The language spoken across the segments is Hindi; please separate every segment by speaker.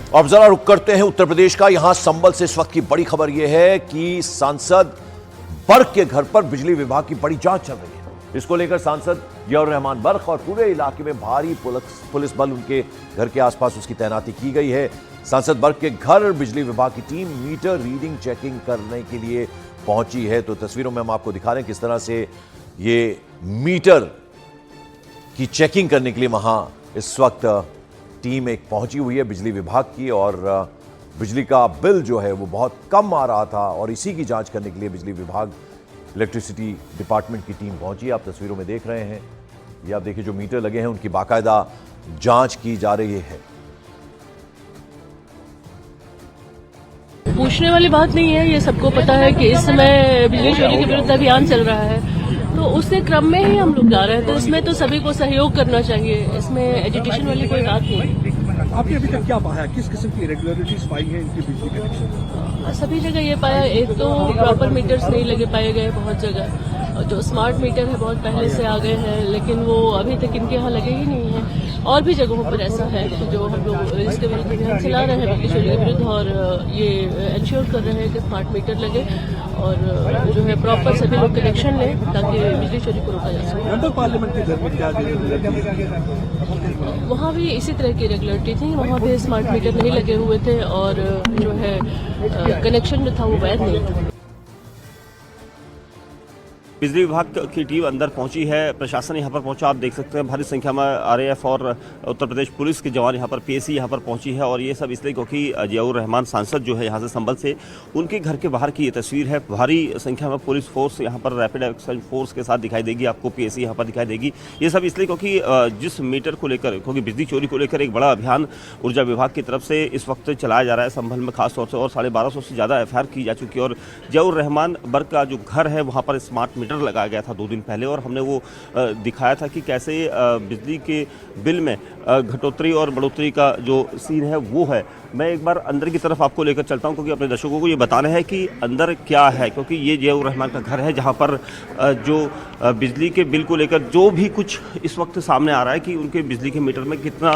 Speaker 1: अब जरा रुक करते हैं उत्तर प्रदेश का। यहां संबल से इस वक्त की बड़ी खबर यह है कि सांसद बर्क के घर पर बिजली विभाग की बड़ी जांच चल रही है। इसको लेकर सांसद जियाउर रहमान बर्क और पूरे इलाके में भारी पुलिस बल उनके घर के आसपास उसकी तैनाती की गई है। सांसद बर्क के घर बिजली विभाग की टीम मीटर रीडिंग चेकिंग करने के लिए पहुंची है। तो तस्वीरों में हम आपको दिखा रहे हैं किस तरह से ये मीटर की चेकिंग करने के लिए वहां इस वक्त टीम एक पहुंची हुई है बिजली विभाग की, और बिजली का बिल जो है वो बहुत कम आ रहा था और इसी की जांच करने के लिए बिजली विभाग इलेक्ट्रिसिटी डिपार्टमेंट की टीम पहुंची। आप तस्वीरों में देख रहे हैं, ये आप देखिए जो मीटर लगे हैं उनकी बाकायदा जांच की जा रही है।
Speaker 2: पूछने वाली बात नहीं है, ये सबको पता है कि इस समय बिजली चोरी के विरुद्ध अभियान चल रहा है, तो उसके क्रम में ही हम लोग जा रहे हैं। तो इसमें तो सभी को सहयोग करना चाहिए, इसमें एजुटेशन वाली कोई बात नहीं।
Speaker 3: आपने अभी तक क्या पाया, किस किस्म की इरेगुलरिटीज पाई है इनकी बिजली कनेक्शन?
Speaker 2: सभी जगह ये पाया, एक तो प्रॉपर मीटर्स नहीं लगे पाए गए बहुत जगह, जो स्मार्ट मीटर है बहुत पहले से आ गए हैं लेकिन वो अभी तक इनके यहाँ लगे ही नहीं है। और भी जगहों पर ऐसा है जो हम लोग इसके विरुद्ध अभियान चला रहे हैं बिजली चोरी के विरुद्ध, और ये इंश्योर कर रहे हैं कि स्मार्ट मीटर लगे और जो है प्रॉपर सभी लोग कनेक्शन लें ताकि बिजली चोरी को रोका जा सके।
Speaker 3: मेंबर पार्लियामेंट के घर में क्या
Speaker 2: वहाँ भी इसी तरह की रेगुलरिटी थी, वहाँ भी स्मार्ट मीटर नहीं लगे हुए थे और जो है कनेक्शन जो था वो वैध नहीं था।
Speaker 4: बिजली विभाग की टीम अंदर पहुंची है, प्रशासन यहां पर पहुंचा। आप देख सकते हैं भारी संख्या में आरएएफ और उत्तर प्रदेश पुलिस के जवान यहां पर, पीएसी यहां पर पहुंची है। और ये सब इसलिए क्योंकि जियाउर रहमान सांसद जो है यहां से संबल से, उनके घर के बाहर की ये तस्वीर है। भारी संख्या में पुलिस फोर्स यहां पर रैपिड एक्शन फोर्स के साथ दिखाई देगी, आपको पीएसी यहां पर दिखाई देगी। ये सब इसलिए क्योंकि जिस मीटर को लेकर, क्योंकि बिजली चोरी को लेकर एक बड़ा अभियान ऊर्जा विभाग की तरफ से इस वक्त चलाया जा रहा है संभल में खासतौर से, और 1250 से ज़्यादा एफआईआर की जा चुकी है। और जियाउर रहमान बर्क का जो घर है वहाँ पर स्मार्ट मीटर लगाया गया था 2 दिन पहले, और हमने वो दिखाया था कि कैसे बिजली के बिल में घटोतरी और बढ़ोतरी का जो सीन है वो है। मैं एक बार अंदर की तरफ आपको लेकर चलता हूं क्योंकि अपने दर्शकों को ये बताना है कि अंदर क्या है, क्योंकि ये जियाउर रहमान का घर है जहां पर जो बिजली के बिल को लेकर जो भी कुछ इस वक्त सामने आ रहा है कि उनके बिजली के मीटर में कितना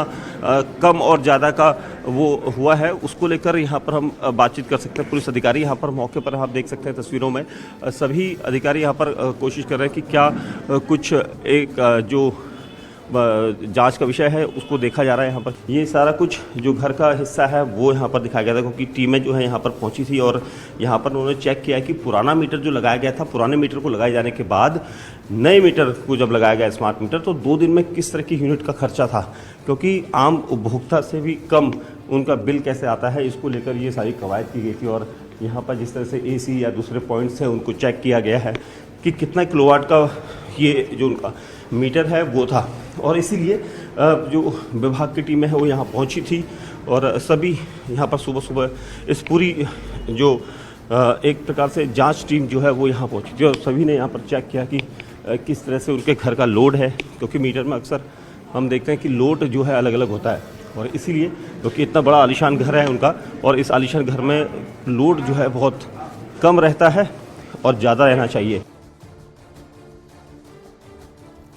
Speaker 4: कम और ज़्यादा का वो हुआ है, उसको लेकर यहाँ पर हम बातचीत कर सकते हैं। पुलिस अधिकारी यहाँ पर मौके पर आप देख सकते हैं तस्वीरों में, सभी अधिकारी यहाँ पर कोशिश कर रहे हैं कि क्या कुछ एक जो जांच का विषय है उसको देखा जा रहा है। यहाँ पर ये सारा कुछ जो घर का हिस्सा है वो यहाँ पर दिखाया गया था, क्योंकि टीमें जो है यहाँ पर पहुँची थी और यहाँ पर उन्होंने चेक किया कि पुराना मीटर जो लगाया गया था, पुराने मीटर को लगाए जाने के बाद नए मीटर को जब लगाया गया स्मार्ट मीटर, तो 2 दिन में किस तरह की यूनिट का खर्चा था, क्योंकि आम उपभोक्ता से भी कम उनका बिल कैसे आता है, इसको लेकर ये सारी कवायद की गई थी। और यहाँ पर जिस तरह से एसी या दूसरे पॉइंट्स हैं उनको चेक किया गया है कि कितना किलोवाट का ये जो उनका मीटर है वो था। और इसीलिए जो विभाग की टीमें हैं वो यहाँ पहुँची थी और सभी यहाँ पर सुबह सुबह इस पूरी जो एक प्रकार से जांच टीम जो है वो यहाँ पहुँची थी और सभी ने यहाँ पर चेक किया कि किस तरह से उनके घर का लोड है, क्योंकि मीटर में अक्सर हम देखते हैं कि लोड जो है अलग अलग होता है। और इसीलिए क्योंकि इतना बड़ा आलीशान घर है उनका और इस आलीशान घर में लोड जो है बहुत कम रहता है और ज़्यादा रहना चाहिए।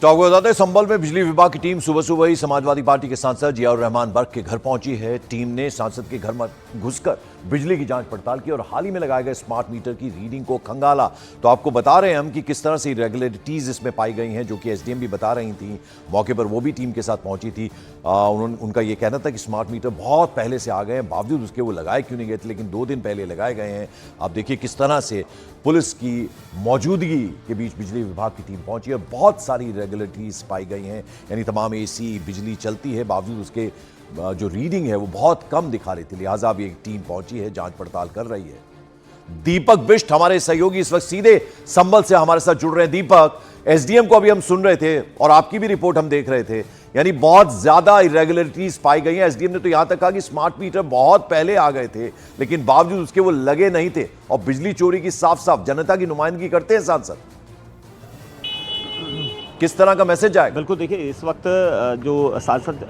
Speaker 1: तो आपको बता दें, संबल में बिजली विभाग की टीम सुबह सुबह ही समाजवादी पार्टी के सांसद जियाउर रहमान बर्क के घर पहुंची है। टीम ने सांसद के घर में घुसकर बिजली की जांच पड़ताल की और हाल ही में लगाए गए स्मार्ट मीटर की रीडिंग को खंगाला। तो आपको बता रहे हैं हम कि किस तरह से इरेगुलरिटीज इसमें पाई गई हैं, जो कि एसडीएम भी बता रही थी। मौके पर वो भी टीम के साथ पहुंची थी। उनका ये कहना था कि स्मार्ट मीटर बहुत पहले से आ गए हैं, बावजूद उसके वो लगाए क्यों नहीं गए थे, लेकिन 2 दिन पहले लगाए गए हैं। आप देखिए किस तरह से पुलिस की मौजूदगी के बीच बिजली विभाग की टीम पहुंची है। बहुत सारी रेगुलरिटीज पाई गई हैं, यानी तमाम एसी बिजली चलती है, बावजूद उसके जो रीडिंग है वो बहुत कम दिखा रही थी। लिहाजा अब एक टीम पहुंची है, जांच पड़ताल कर रही है। दीपक बिष्ट हमारे सहयोगी इस वक्त सीधे संबल से हमारे साथ जुड़ रहे हैं। दीपक, एसडीएम को अभी हम सुन रहे थे और आपकी भी रिपोर्ट हम देख रहे थे, यानी बहुत ज्यादा इरेगुलरिटीज पाई गई हैं। एसडीएम ने तो यहां तक कहा कि स्मार्ट मीटर बहुत पहले आ गए थे, लेकिन बावजूद उसके वो लगे नहीं थे और बिजली चोरी की साफ साफ जनता की नुमाइंदगी करते हैं सांसद। किस तरह का मैसेज आएगा?
Speaker 4: बिल्कुल, देखिए इस वक्त जो सांसद,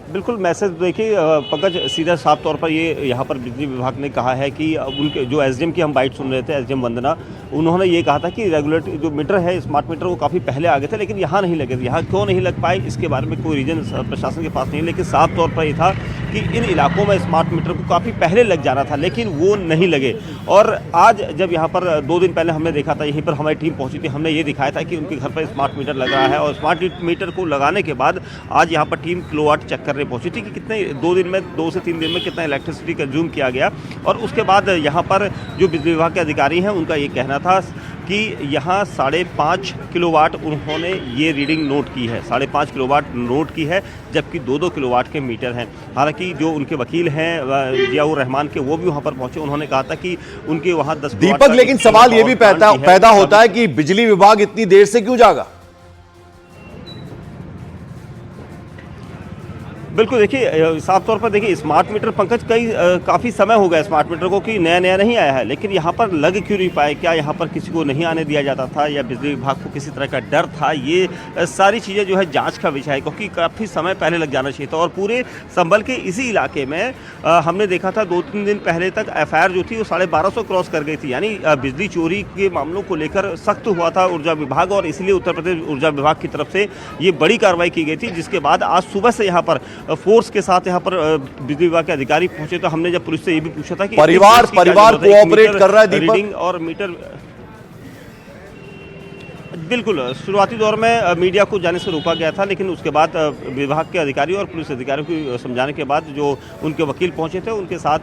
Speaker 4: बिल्कुल मैसेज देखिए पंकज, सीधा साफ तौर पर ये यहाँ पर बिजली विभाग ने कहा है कि उनके जो एसडीएम की हम बाइट सुन रहे थे, एसडीएम वंदना, उन्होंने ये कहा था कि रेगुलेटरी जो मीटर है, स्मार्ट मीटर, वो काफ़ी पहले आ गए थे लेकिन यहाँ नहीं लगे थे। यहाँ क्यों नहीं लग पाए इसके बारे में कोई रीजन प्रशासन के पास नहीं है, लेकिन साफ तौर पर ये था कि इन इलाकों में स्मार्ट मीटर को काफ़ी पहले लग जाना था, लेकिन वो नहीं लगे। और आज जब यहाँ पर 2 दिन पहले हमने देखा था, यहीं पर हमारी टीम पहुँची थी, हमने ये दिखाया था कि उनके घर पर स्मार्ट मीटर लग रहा है। और स्मार्ट मीटर को लगाने के बाद आज यहाँ पर टीम किलोवाट चेक करने पहुँची थी कि कितने 2 से 3 दिन में कितना इलेक्ट्रिसिटी कंज्यूम किया गया। और उसके बाद यहाँ पर जो बिजली विभाग के अधिकारी हैं उनका ये कहना था कि यहाँ 5.5 किलोवाट उन्होंने ये रीडिंग नोट की है, 5.5 किलोवाट नोट की है, जबकि 2-2 किलोवाट के मीटर हैं। हालांकि जो उनके वकील हैं जियाउर रहमान के, वो भी वहाँ पर पहुँचे। उन्होंने कहा था कि उनके वहाँ 10
Speaker 1: दीपक, लेकिन सवाल ये भी पैदा होता है कि बिजली विभाग इतनी देर से क्यों जागा?
Speaker 4: बिल्कुल, देखिए साफ तौर पर देखिए स्मार्ट मीटर पंकज काफ़ी समय हो गया स्मार्ट मीटर को कि नया नया नहीं आया है, लेकिन यहाँ पर लग क्यों नहीं पाए? क्या यहाँ पर किसी को नहीं आने दिया जाता था या बिजली विभाग को किसी तरह का डर था? ये सारी चीज़ें जो है जांच का विषय है, क्योंकि काफ़ी समय पहले लग जाना चाहिए था। और पूरे संभल के इसी इलाके में हमने देखा था 2-3 दिन पहले तक FIR जो थी वो 1250 क्रॉस कर गई थी। यानी बिजली चोरी के मामलों को लेकर सख्त हुआ था ऊर्जा विभाग, और इसलिए उत्तर प्रदेश ऊर्जा विभाग की तरफ से ये बड़ी कार्रवाई की गई थी। जिसके बाद आज सुबह से यहाँ पर फोर्स के साथ यहाँ पर बिजली विभाग के अधिकारी पहुंचे, तो हमने जब पुलिस से ये भी पूछा था कि
Speaker 1: परिवार कोऑपरेट कर रहा है दीपक?
Speaker 4: रीडिंग और मीटर बिल्कुल शुरुआती दौर में मीडिया को जाने से रोका गया था, लेकिन उसके बाद विभाग के अधिकारियों और पुलिस अधिकारियों को समझाने के बाद जो उनके वकील पहुंचे थे, उनके साथ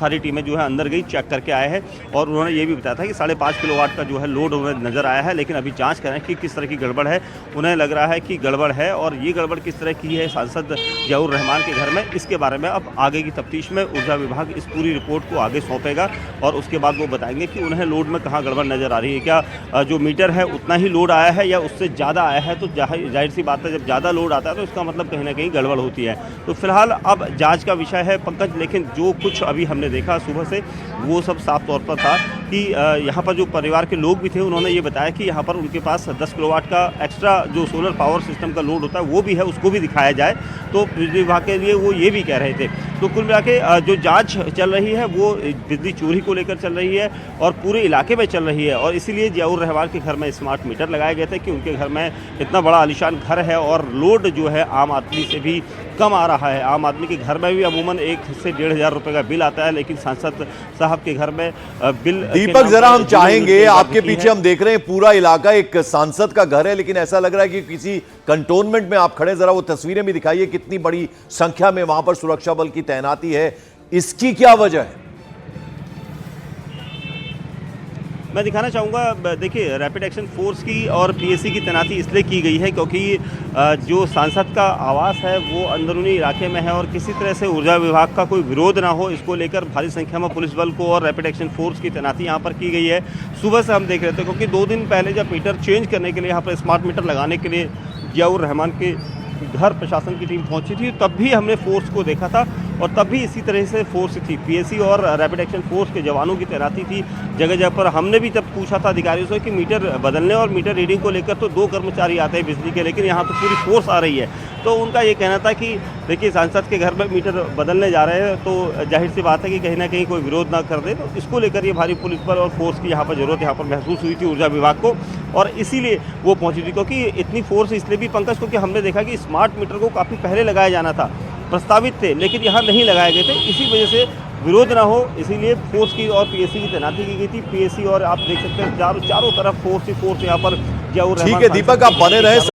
Speaker 4: सारी टीमें जो है अंदर गई, चेक करके आए हैं। और उन्होंने ये भी बताया था कि 5.5 किलोवाट का जो है लोड उन्हें नज़र आया है, लेकिन अभी जांच करें कि किस तरह की गड़बड़ है। उन्हें लग रहा है कि गड़बड़ है, और ये गड़बड़ किस तरह की है सांसद जियाउर रहमान के घर में, इसके बारे में अब आगे की तफ्तीश में ऊर्जा विभाग इस पूरी रिपोर्ट को आगे सौंपेगा, और उसके बाद वो बताएंगे कि उन्हें लोड में कहाँ गड़बड़ नज़र आ रही है। क्या जो मीटर है उतना ही लोड आया है या उससे ज़्यादा आया है? तो जाहिर सी बात है, जब ज़्यादा लोड आता है तो इसका मतलब कहीं ना कहीं गड़बड़ होती है। तो फिलहाल अब जांच का विषय है पंकज, लेकिन जो कुछ अभी हमने देखा सुबह से वो सब साफ तौर पर था कि यहाँ पर जो परिवार के लोग भी थे उन्होंने ये बताया कि यहाँ पर उनके पास 10 किलोवाट का एक्स्ट्रा जो सोलर पावर सिस्टम का लोड होता है वो भी है, उसको भी दिखाया जाए। तो बिजली विभाग के लिए वो ये भी कह रहे थे। तो कुल मिला के जो जाँच चल रही है वो बिजली चोरी को लेकर चल रही है और पूरे इलाके में चल रही है, और इसीलिए जियाउर रहमान के घर में स्मार्ट मीटर लगाए गए थे कि उनके घर में इतना बड़ा आलीशान घर है और लोड जो है आम आदमी से भी कम आ रहा है। आम आदमी के घर में भी अमूमन 1 से 1,500 रुपये का बिल आता है, लेकिन सांसद साहब के घर में बिल।
Speaker 1: दीपक, जरा हम चाहेंगे, आपके पीछे हम देख रहे हैं पूरा इलाका एक सांसद का घर है, लेकिन ऐसा लग रहा है कि किसी कंटोनमेंट में आप खड़े। जरा वो तस्वीरें भी दिखाइए, कितनी बड़ी संख्या में वहां पर सुरक्षा बल की तैनाती है, इसकी क्या वजह है?
Speaker 4: मैं दिखाना चाहूँगा, देखिए रैपिड एक्शन फोर्स की और PSC की तैनाती इसलिए की गई है क्योंकि जो सांसद का आवास है वो अंदरूनी इलाके में है, और किसी तरह से ऊर्जा विभाग का कोई विरोध ना हो, इसको लेकर भारी संख्या में पुलिस बल को और रैपिड एक्शन फोर्स की तैनाती यहाँ पर की गई है। सुबह से हम देख रहे थे, क्योंकि 2 दिन पहले जब मीटर चेंज करने के लिए यहाँ पर स्मार्ट मीटर लगाने के लिए जियाउर रहमान के घर प्रशासन की टीम पहुंची थी, तब भी हमने फोर्स को देखा था, और तब भी इसी तरह से फोर्स थी। PSC और रैपिड एक्शन फोर्स के जवानों की तैनाती थी जगह जगह पर। हमने भी तब पूछा था अधिकारियों से कि मीटर बदलने और मीटर रीडिंग को लेकर तो 2 कर्मचारी आते हैं बिजली के, लेकिन यहाँ तो पूरी फोर्स आ रही है। तो उनका ये कहना था कि देखिए सांसद के घर में मीटर बदलने जा रहे हैं, तो जाहिर सी बात है कि कहीं ना कहीं कोई विरोध ना कर दे। तो इसको लेकर ये भारी पुलिस बल और फोर्स की यहाँ पर जरूरत यहाँ पर महसूस हुई थी ऊर्जा विभाग को, और इसीलिए वो पहुंची थी। क्योंकि इतनी फोर्स इसलिए भी पंकज, क्योंकि हमने देखा कि स्मार्ट मीटर को काफ़ी पहले लगाया जाना था, प्रस्तावित थे, लेकिन यहाँ नहीं लगाए गए थे। इसी वजह से विरोध ना हो, इसीलिए फोर्स की और PSC की तैनाती की गई थी। PSC और आप देख सकते हैं चारों तरफ फोर्स ही फोर्स यहाँ पर जियाउर रहमान।
Speaker 1: ठीक है दीपक, आप बने रहे।